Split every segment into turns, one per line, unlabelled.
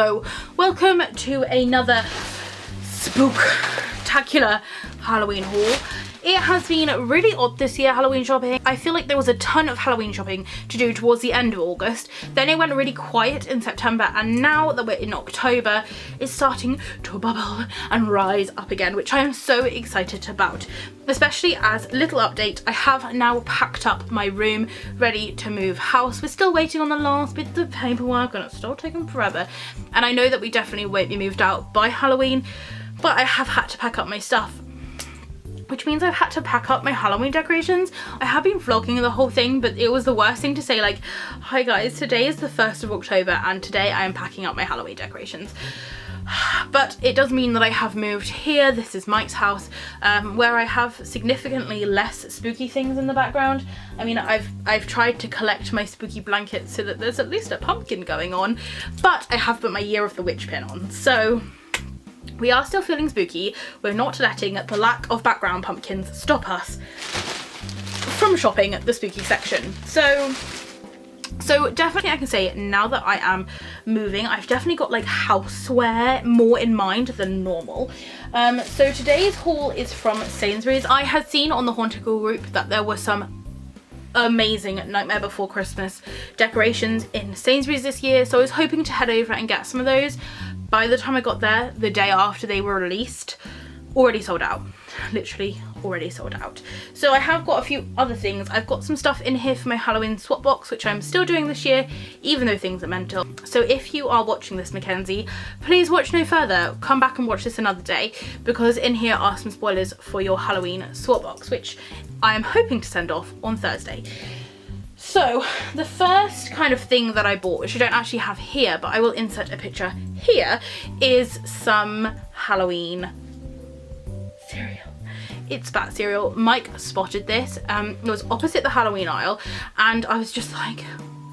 So welcome to another spooktacular Halloween haul. It has been really odd this year, Halloween shopping. I feel like there was a ton of Halloween shopping to do towards the end of August. Then it went really quiet in September, and now that we're in October, it's starting to bubble and rise up again, which I am so excited about. Especially as, little update, I have now packed up my room, ready to move house. We're still waiting on the last bits of paperwork and it's still taking forever. And I know that we definitely won't be moved out by Halloween, but I have had to pack up my stuff, which means I've had to pack up my Halloween decorations. I have been vlogging the whole thing, but it was the worst thing to say, like, hi guys, today is the 1st of October and today I am packing up my Halloween decorations. But it does mean that I have moved here. This is Mike's house, where I have significantly less spooky things in the background. I mean, I've tried to collect my spooky blankets so that there's at least a pumpkin going on, but I have put my Year of the Witch pin on, so we are still feeling spooky. We're not letting the lack of background pumpkins stop us from shopping at the spooky section. So definitely I can say now that I am moving, I've definitely got like houseware more in mind than normal. So today's haul is from Sainsbury's. I had seen on the Haunted Girl group that there were some amazing Nightmare Before Christmas decorations in Sainsbury's this year, so I was hoping to head over and get some of those. By the time I got there, the day after they were released, already sold out. Literally already sold out. So I have got a few other things. I've got some stuff in here for my Halloween swap box, which I'm still doing this year, even though things are mental. So if you are watching this, Mackenzie, please watch no further. Come back and watch this another day, because in here are some spoilers for your Halloween swap box, which I am hoping to send off on Thursday. So the first kind of thing that I bought, which I don't actually have here, but I will insert a picture here, is some Halloween cereal. It's Bat cereal. Mike spotted this. It was opposite the Halloween aisle, and I was just like,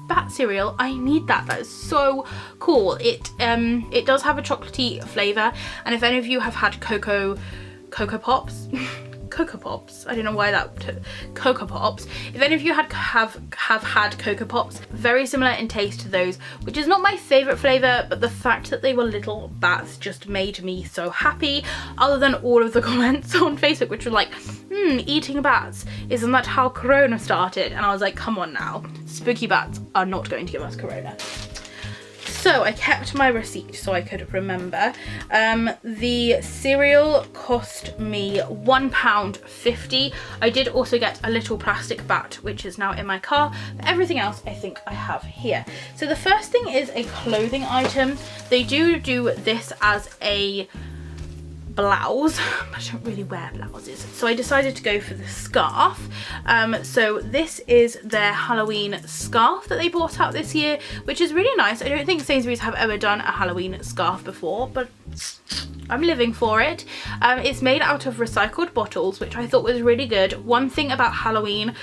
Bat cereal, I need that. That is so cool. It does have a chocolatey flavour, and if any of you have had Cocoa Pops, Cocoa Pops, I don't know why that, Cocoa Pops, if any of you have had Cocoa Pops, very similar in taste to those, which is not my favourite flavour, but the fact that they were little bats just made me so happy, other than all of the comments on Facebook which were like, eating bats, isn't that how Corona started? And I was like, come on now, spooky bats are not going to give us Corona. So I kept my receipt so I could remember. The cereal cost me £1.50. I did also get a little plastic bat, which is now in my car. But everything else I think I have here. So the first thing is a clothing item. They do this as a blouse. I don't really wear blouses, so I decided to go for the scarf. So this is their Halloween scarf that they brought out this year, which is really nice. I don't think Sainsbury's have ever done a Halloween scarf before, but I'm living for it. It's made out of recycled bottles, which I thought was really good. One thing about Halloween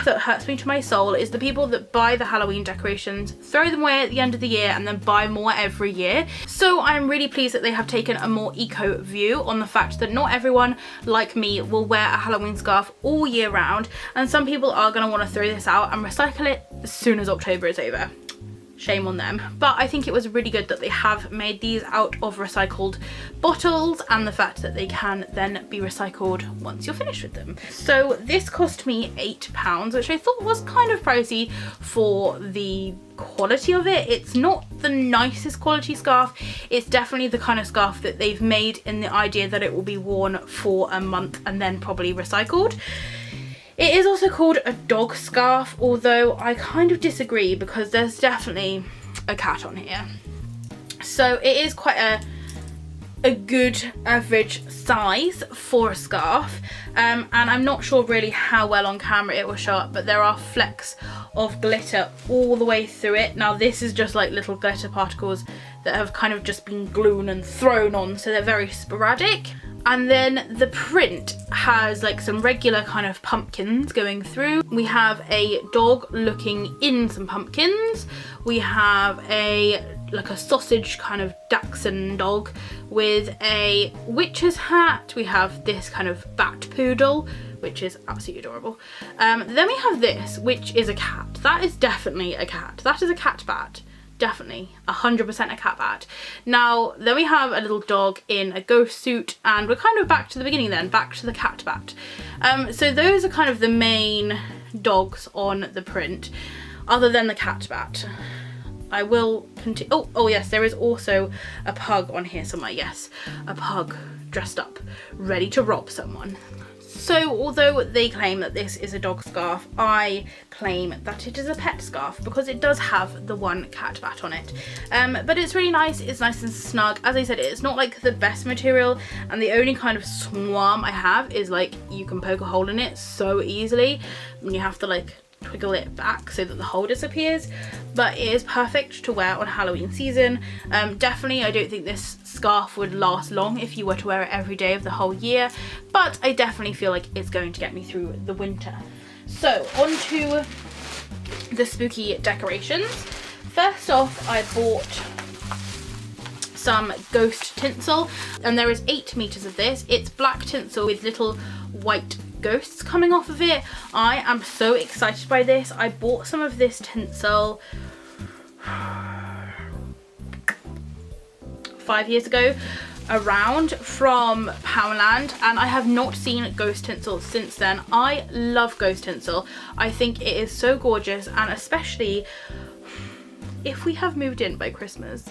that hurts me to my soul is the people that buy the Halloween decorations, throw them away at the end of the year, and then buy more every year. So I'm really pleased that they have taken a more eco view on the fact that not everyone, like me, will wear a Halloween scarf all year round, and some people are going to want to throw this out and recycle it as soon as October is over. Shame on them. But I think it was really good that they have made these out of recycled bottles, and the fact that they can then be recycled once you're finished with them. So this cost me £8, which I thought was kind of pricey for the quality of it. It's not the nicest quality scarf. It's definitely the kind of scarf that they've made in the idea that it will be worn for a month and then probably recycled. It is also called a dog scarf, although I kind of disagree because there's definitely a cat on here. So it is quite a good average size for a scarf, and I'm not sure really how well on camera it will show up, but there are flecks of glitter all the way through it. Now this is just like little glitter particles that have kind of just been glued and thrown on, so they're very sporadic. And then the print has like some regular kind of pumpkins going through. We have a dog looking in some pumpkins. We have like a sausage kind of dachshund dog with a witch's hat. We have this kind of bat poodle, which is absolutely adorable. Then we have this, which is a cat. That is definitely a cat. That is a cat bat. definitely 100% a cat bat. Now then we have a little dog in a ghost suit, and we're kind of back to the beginning then, back to the cat bat. So those are kind of the main dogs on the print, other than the cat bat. I will continue. Oh yes, there is also a pug on here somewhere. Yes, a pug dressed up, ready to rob someone. So although they claim that this is a dog scarf, I claim that it is a pet scarf because it does have the one cat bat on it. But it's really nice, it's nice and snug. As I said, it's not like the best material, and the only kind of swam I have is like you can poke a hole in it so easily and you have to like twiggle it back so that the hole disappears, but it is perfect to wear on Halloween season. Definitely I don't think this scarf would last long if you were to wear it every day of the whole year, but I definitely feel like it's going to get me through the winter. So on to the spooky decorations. First off, I bought some ghost tinsel, and there is 8 meters of this. It's black tinsel with little white ghosts coming off of it. I am so excited by this. I bought some of this tinsel 5 years ago around from Poundland, and I have not seen ghost tinsel since then. I love ghost tinsel. I think it is so gorgeous, and especially if we have moved in by Christmas.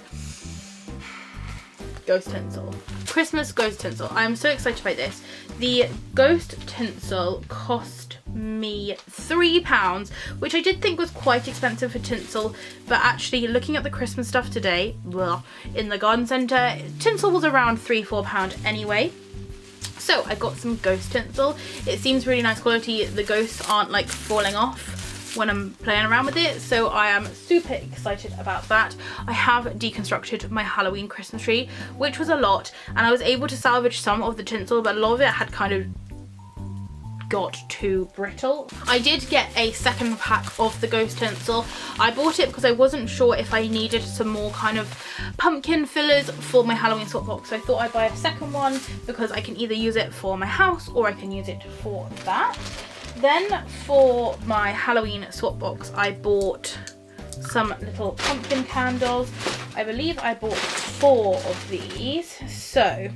Ghost tinsel. Christmas ghost tinsel. I am so excited by this. The ghost tinsel cost me £3, which I did think was quite expensive for tinsel, but actually looking at the Christmas stuff today, well, in the garden centre, tinsel was around £3–4 anyway. So I got some ghost tinsel. It seems really nice quality. The ghosts aren't like falling off when I'm playing around with it, so I am super excited about that. I have deconstructed my Halloween Christmas tree, which was a lot, and I was able to salvage some of the tinsel, but a lot of it had kind of got too brittle. I did get a second pack of the ghost tinsel. I bought it because I wasn't sure if I needed some more kind of pumpkin fillers for my Halloween swap box, so I thought I'd buy a second one because I can either use it for my house or I can use it for that. Then for my Halloween swap box, I bought some little pumpkin candles. I believe I bought 4 of these. So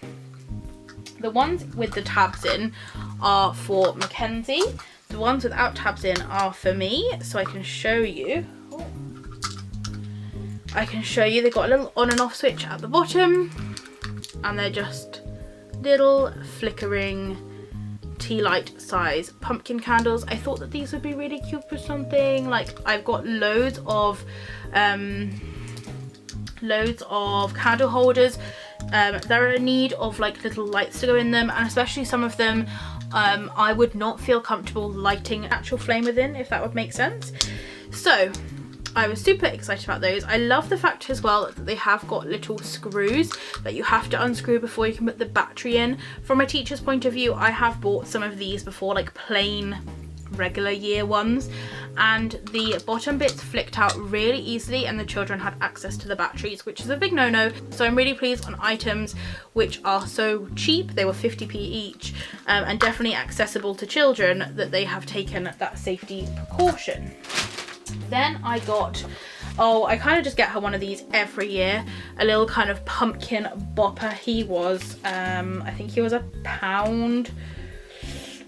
the ones with the tabs in are for Mackenzie. The ones without tabs in are for me. So I can show you. They've got a little on and off switch at the bottom, and they're just little flickering tea light size pumpkin candles. I thought that these would be really cute for something. Like, I've got loads of candle holders. They're in need of like little lights to go in them, and especially some of them I would not feel comfortable lighting actual flame within, if that would make sense. So I was super excited about those. I love the fact as well that they have got little screws that you have to unscrew before you can put the battery in. From a teacher's point of view, I have bought some of these before, like plain regular year ones, and the bottom bits flicked out really easily and the children had access to the batteries, which is a big no-no. So I'm really pleased on items which are so cheap, they were 50p each, and definitely accessible to children, that they have taken that safety precaution. Then I got, I kind of just get her one of these every year, a little kind of pumpkin bopper. He was, I think he was £1,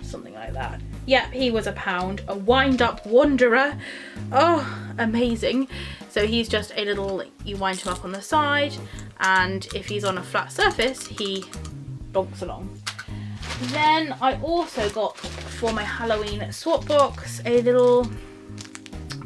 something like that. Yeah, he was £1, a wind-up wanderer. Oh, amazing. So he's just a little, you wind him up on the side, and if he's on a flat surface, he bonks along. Then I also got, for my Halloween swap box, a little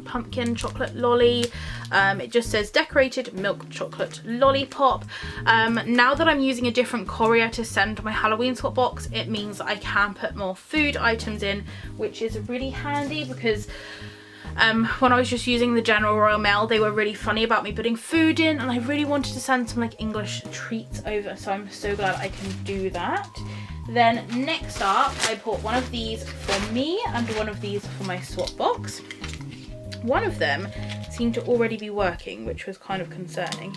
pumpkin chocolate lolly. It just says decorated milk chocolate lollipop. Now that I'm using a different courier to send my Halloween swap box, it means that I can put more food items in, which is really handy, because when I was just using the General Royal Mail, they were really funny about me putting food in, and I really wanted to send some like English treats over, so I'm so glad I can do that. Then next up, I bought one of these for me and one of these for my swap box. One of them seemed to already be working, which was kind of concerning.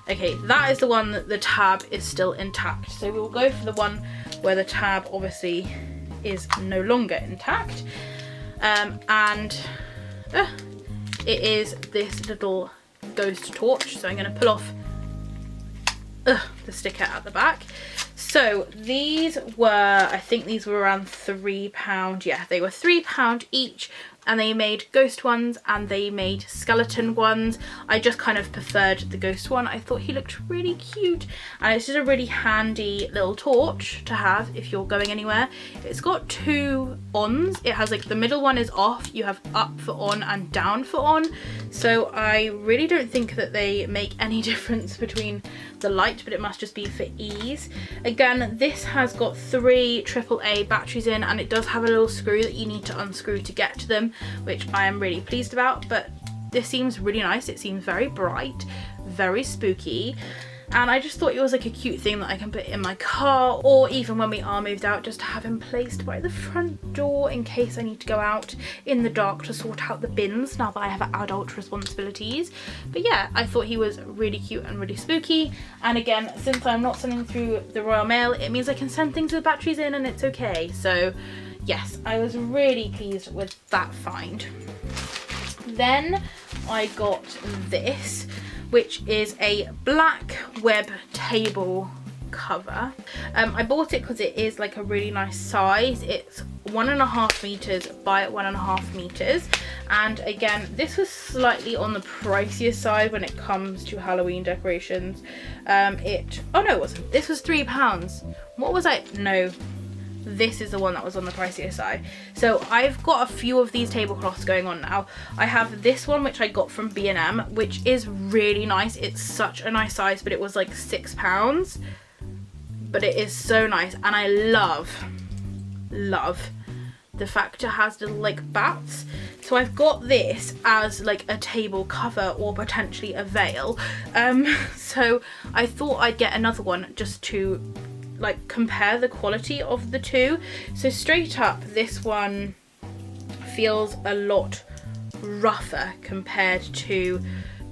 Okay, that is the one that the tab is still intact. So we will go for the one where the tab obviously is no longer intact. And it is this little ghost torch. So I'm going to pull off the sticker at the back. So these were, I think these were around £3. Yeah, they were £3 each. And they made ghost ones and they made skeleton ones. I just kind of preferred the ghost one. I thought he looked really cute. And it's just a really handy little torch to have if you're going anywhere. It's got 2 ons. It has like the middle one is off. You have up for on and down for on. So I really don't think that they make any difference between the light, but it must just be for ease. Again, this has got 3 AAA batteries in, and it does have a little screw that you need to unscrew to get to them, which I am really pleased about. But this seems really nice. It seems very bright, very spooky, and I just thought it was like a cute thing that I can put in my car, or even when we are moved out, just to have him placed by the front door in case I need to go out in the dark to sort out the bins now that I have adult responsibilities. But yeah, I thought he was really cute and really spooky. And again, since I'm not sending through the Royal Mail, it means I can send things with batteries in and it's okay. So yes, I was really pleased with that find. Then I got this, which is a black web table cover. I bought it because it is like a really nice size. It's 1.5 meters by 1.5 meters. And again, this was slightly on the pricier side when it comes to Halloween decorations. Oh no, it wasn't. This was £3. What was I? No. This is the one that was on the pricier side. So I've got a few of these tablecloths going on now. I have this one which I got from B&M, which is really nice. It's such a nice size, but it was like £6. But it is so nice, and I love the fact it has little like bats. So I've got this as like a table cover or potentially a veil. So I thought I'd get another one just to like compare the quality of the two. So straight up, this one feels a lot rougher compared to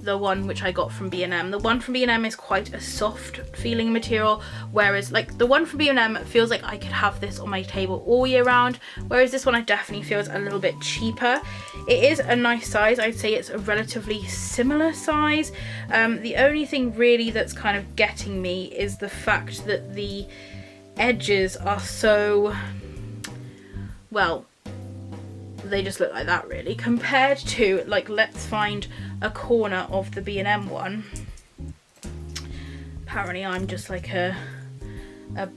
the one which I got from B&M. The one from B&M is quite a soft feeling material, whereas like the one from B&M feels like I could have this on my table all year round, whereas this one I definitely feels a little bit cheaper. It is a nice size. I'd say it's a relatively similar size. The only thing really that's kind of getting me is the fact that the edges are so, well, they just look like that really, compared to like, let's find a corner of the B&M one. Apparently I'm just like a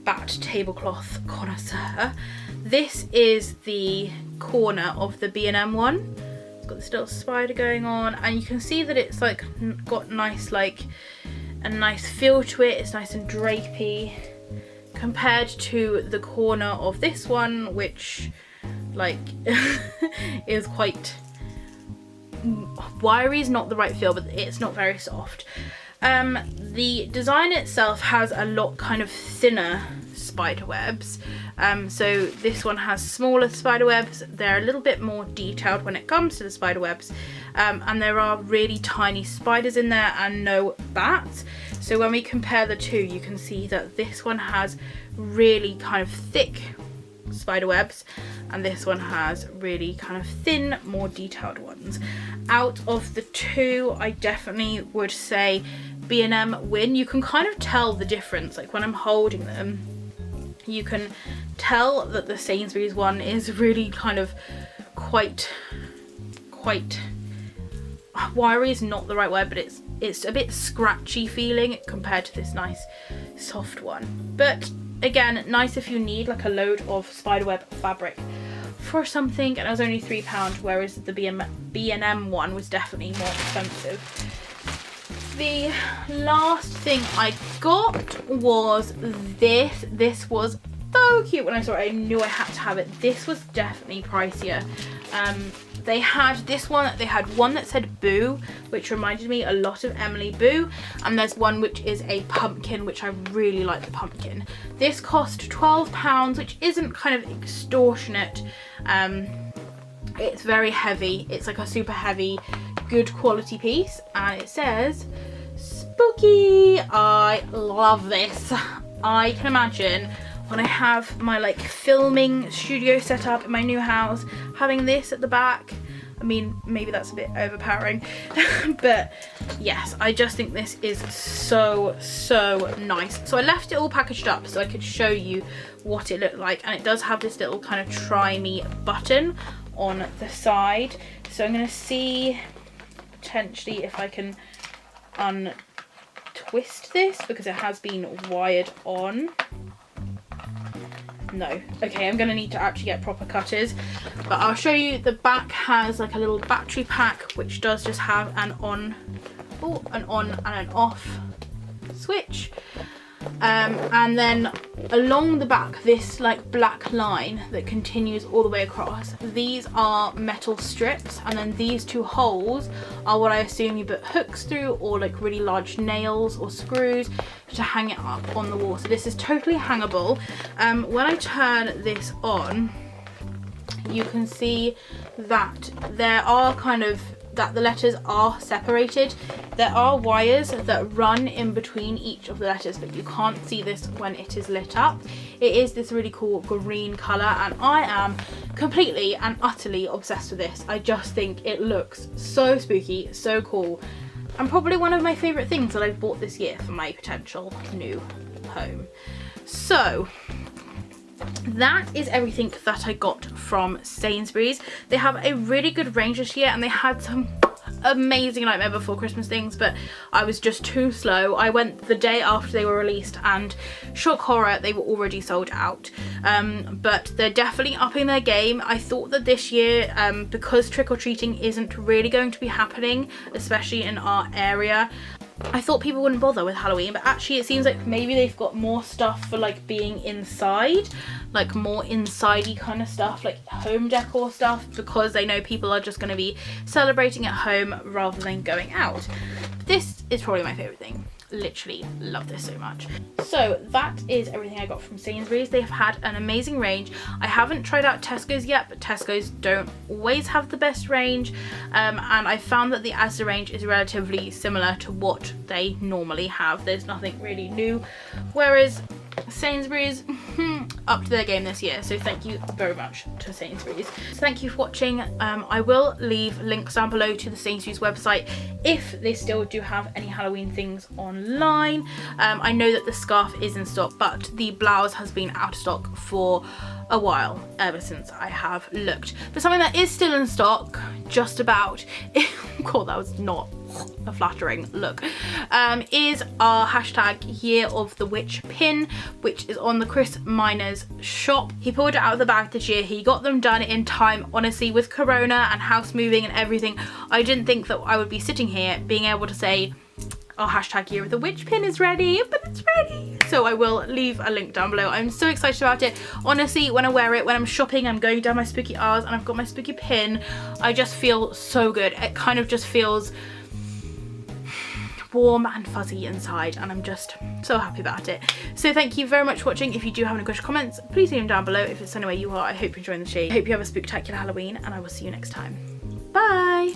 bat tablecloth connoisseur. This is the corner of the B&M one. It's got this little spider going on, and you can see that it's like got nice, like a nice feel to it. It's nice and drapey compared to the corner of this one, which like is quite wiry is not the right feel, but it's not very soft. The design itself has a lot kind of thinner spider webs. So this one has smaller spider webs. They're a little bit more detailed when it comes to the spider webs, and there are really tiny spiders in there and no bats. So when we compare the two, you can see that this one has really kind of thick spider webs and this one has really kind of thin, more detailed ones. Out of the two, I definitely would say B&M win. You can kind of tell the difference, like when I'm holding them, you can tell that the Sainsbury's one is really kind of quite wiry is not the right word, but it's a bit scratchy feeling compared to this nice soft one. But again, nice if you need like a load of spiderweb fabric for something, and it was only £3, whereas the B&M one was definitely more expensive. The last thing I got was this. This was so cute. When I saw it, I knew I had to have it. This was definitely pricier. They had this one, they had one that said Boo, which reminded me a lot of Emily Boo, and there's one which is a pumpkin, which I really like the pumpkin. This cost £12, which isn't kind of extortionate. It's very heavy. It's like a super heavy, good quality piece, and it says spooky. I love this. I can imagine when I have my like filming studio set up in my new house, having this at the back, mean, maybe that's a bit overpowering, but yes, I just think this is so nice. So I left it all packaged up so I could show you what it looked like, and it does have this little kind of try me button on the side. So I'm going to see potentially if I can untwist this, because it has been wired on. No. Okay, I'm going to need to actually get proper cutters, but I'll show you. The back has like a little battery pack, which does just have an on and an off switch. And then along the back, this like black line that continues all the way across, these are metal strips, and then these two holes are what I assume you put hooks through, or like really large nails or screws to hang it up on the wall. So this is totally hangable. When I turn this on, you can see that there are that the letters are separated. There are wires that run in between each of the letters, but you can't see this when it is lit up. It is this really cool green colour, and I am completely and utterly obsessed with this. I just think it looks so spooky, so cool, and probably one of my favourite things that I've bought this year for my potential new home. So that is everything that I got from Sainsbury's. They have a really good range this year, and they had some amazing Nightmare Before Christmas things, but I was just too slow. I went the day after they were released, and shock horror, they were already sold out. But they're definitely upping their game. I thought that this year, because trick-or-treating isn't really going to be happening, especially in our area, I thought people wouldn't bother with Halloween, but actually it seems like maybe they've got more stuff for like being inside, like more inside-y kind of stuff, like home decor stuff, because they know people are just going to be celebrating at home rather than going out. This is probably my favourite thing. Literally love this so much. So that is everything I got from Sainsbury's. They've had an amazing range. I haven't tried out Tesco's yet, but Tesco's don't always have the best range, and I found that the Asda range is relatively similar to what they normally have. There's nothing really new, whereas Sainsbury's up to their game this year, so thank you very much to Sainsbury's. So thank you for watching. I will leave links down below to the Sainsbury's website if they still do have any Halloween things online. I know that the scarf is in stock, but the blouse has been out of stock for a while, ever since I have looked. But something that is still in stock, just about, God, that was not a flattering look, is our hashtag Year of the Witch pin, which is on the Chris Miner's shop. He pulled it out of the bag this year. He got them done in time. Honestly, with Corona and house moving and everything, I didn't think that I would be sitting here being able to say our hashtag Year of the Witch pin is ready, but it's ready. So I will leave a link down below. I'm so excited about it. Honestly, when I wear it, when I'm shopping, I'm going down my spooky aisles and I've got my spooky pin, I just feel so good. It kind of just feels warm and fuzzy inside, and I'm just so happy about it. So thank you very much for watching. If you do have any questions or comments, please leave them down below. If it's anywhere you are, I hope you're enjoying the shade. I hope you have a spectacular Halloween, and I will see you next time. Bye!